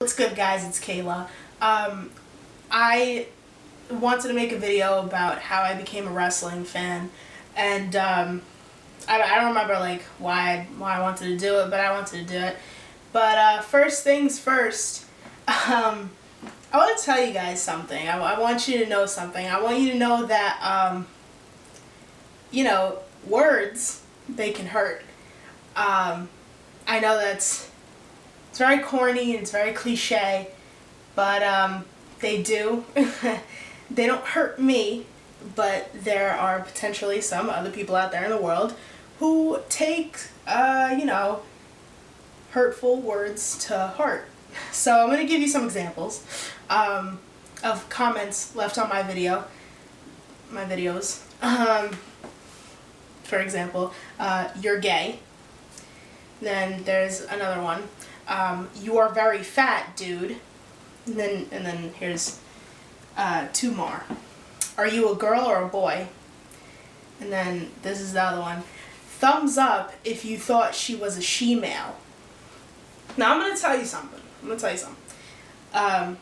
What's good, guys? It's Kayla. I wanted to make a video about how I became a wrestling fan, and I don't remember like why I wanted to do it, but I wanted to do it. But first things first, I want to tell you guys something. I want you to know something. I want you to know that words, they can hurt. I know it's very corny and it's very cliche, but they do. They don't hurt me, but there are potentially some other people out there in the world who take, hurtful words to heart. So I'm going to give you some examples of comments left on my videos. For example, you're gay. Then there's another one. You are very fat, dude. And then here's two more. Are you a girl or a boy? And then this is the other one. Thumbs up if you thought she was a she-male. Now I'm gonna tell you something. I'm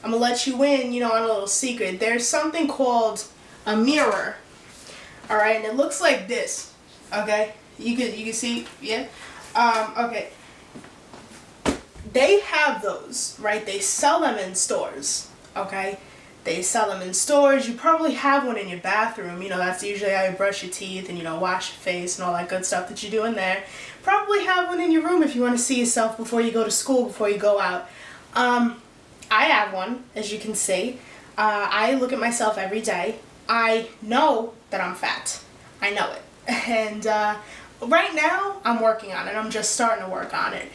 gonna let you in, on a little secret. There's something called a mirror. Alright, and it looks like this. Okay? You can see, yeah? Okay. They have those, right? They sell them in stores, okay? They sell them in stores. You probably have one in your bathroom. That's usually how you brush your teeth and, wash your face and all that good stuff that you do in there. Probably have one in your room if you want to see yourself before you go to school, before you go out. I have one, as you can see. I look at myself every day. I know that I'm fat. I know it. And right now, I'm working on it. I'm just starting to work on it.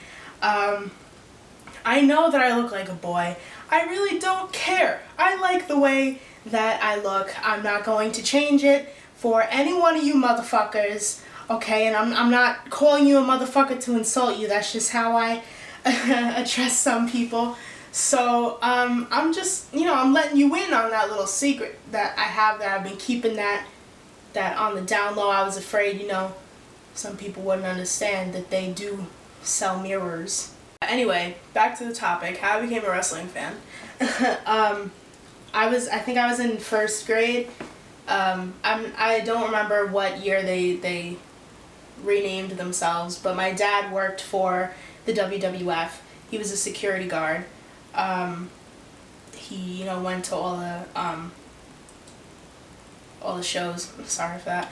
I know that I look like a boy. I really don't care. I like the way that I look. I'm not going to change it for any one of you motherfuckers, okay? And I'm not calling you a motherfucker to insult you. That's just how I address some people. So, I'm just, I'm letting you in on that little secret that I have, that I've been keeping that on the down low. I was afraid, some people wouldn't understand that they do sell mirrors. Anyway, back to the topic, how I became a wrestling fan. I think I was in first grade. I don't remember what year they renamed themselves, but my dad worked for the WWF. He was a security guard. He, went to all the shows. Sorry for that.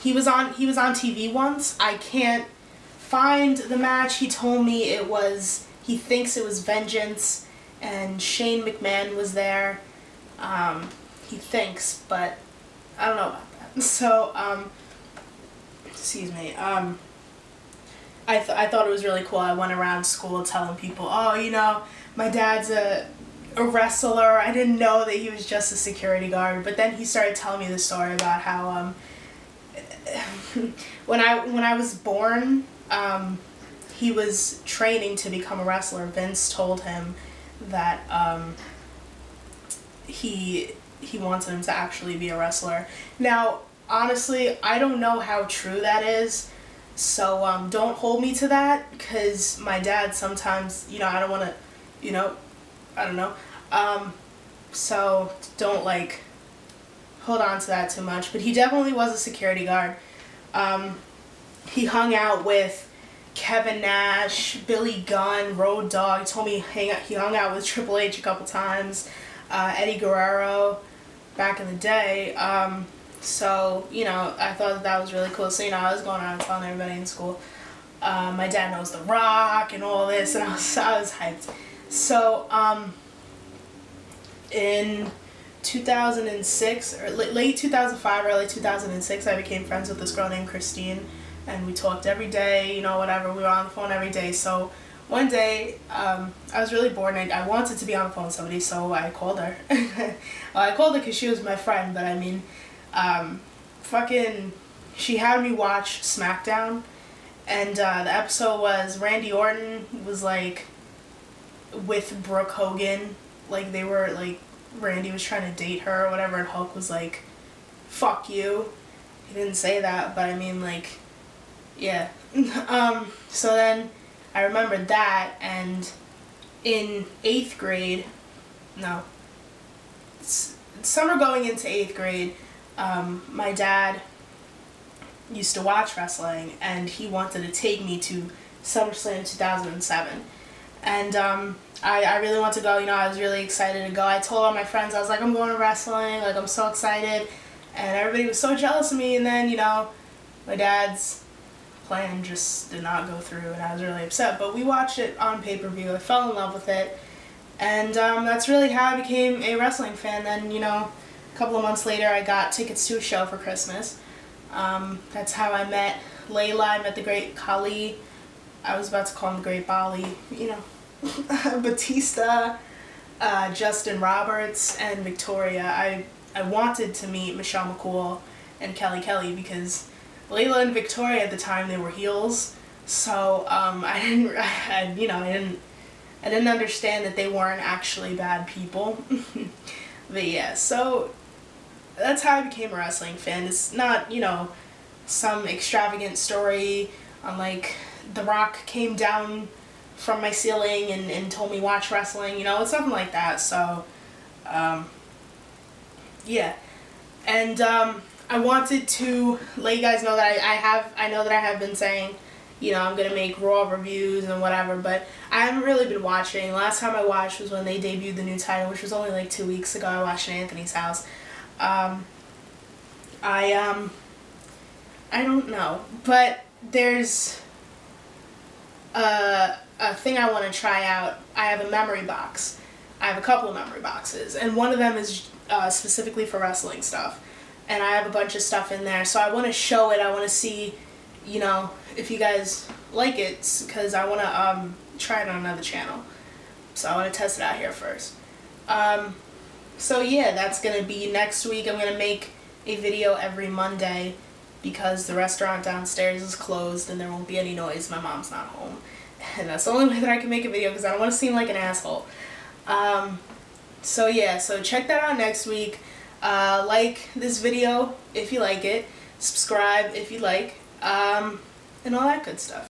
He was on TV once. I can't find the match. He told me he thinks it was Vengeance, and Shane McMahon was there. He thinks, but I don't know about that. So, excuse me. I thought it was really cool. I went around school telling people, oh, my dad's a wrestler. I didn't know that he was just a security guard. But then he started telling me the story about how when I was born, he was training to become a wrestler. Vince told him that he wanted him to actually be a wrestler. Now, honestly, I don't know how true that is, so don't hold me to that, because my dad sometimes, I don't want to, I don't know, so don't hold on to that too much. But he definitely was a security guard. He hung out with Kevin Nash, Billy Gunn, Road Dogg. He told me he hung out with Triple H a couple times, Eddie Guerrero back in the day. So, I thought that was really cool. So, I was going around telling everybody in school. My dad knows The Rock and all this, and I was hyped. So, in 2006, or late 2005, early 2006, I became friends with this girl named Christine, and we talked every day, whatever. We were on the phone every day. So one day, I was really bored, and I wanted to be on the phone with somebody, so I called her. Well, I called her because she was my friend, but I mean, she had me watch SmackDown, and the episode was Randy Orton was with Brooke Hogan, they were Randy was trying to date her or whatever, and Hulk was like, fuck you. He didn't say that, but I mean, yeah. So then I remembered that, and in 8th grade, no, summer going into 8th grade, my dad used to watch wrestling, and he wanted to take me to SummerSlam 2007. And I really wanted to go. I was really excited to go. I told all my friends, I was like, I'm going to wrestling, like, I'm so excited. And everybody was so jealous of me, and then, my dad's plan just did not go through, and I was really upset. But we watched it on pay-per-view. I fell in love with it. And that's really how I became a wrestling fan. Then, a couple of months later, I got tickets to a show for Christmas. That's how I met Layla. I met the great Khali. I was about to call him the great Bali. Batista, Justin Roberts, and Victoria. I wanted to meet Michelle McCool and Kelly because Layla and Victoria at the time, they were heels. So I didn't understand that they weren't actually bad people. But yeah, so that's how I became a wrestling fan. It's not, some extravagant story on like The Rock came down from my ceiling and told me watch wrestling, it's nothing like that. So yeah. And I wanted to let you guys know that I know that I have been saying, I'm going to make Raw reviews and whatever, but I haven't really been watching. Last time I watched was when they debuted the new title, which was only like 2 weeks ago. I watched at Anthony's house. I don't know, but there's a thing I want to try out. I have a memory box. I have a couple of memory boxes, and one of them is specifically for wrestling stuff, and I have a bunch of stuff in there, so I want to show it. I want to see, if you guys like it, because I want to try it on another channel, so I want to test it out here first. So yeah, that's going to be next week. I'm going to make a video every Monday because the restaurant downstairs is closed and there won't be any noise. My mom's not home. And that's the only way that I can make a video because I don't want to seem like an asshole. So yeah, so check that out next week. Like this video if you like it. Subscribe if you like. And all that good stuff.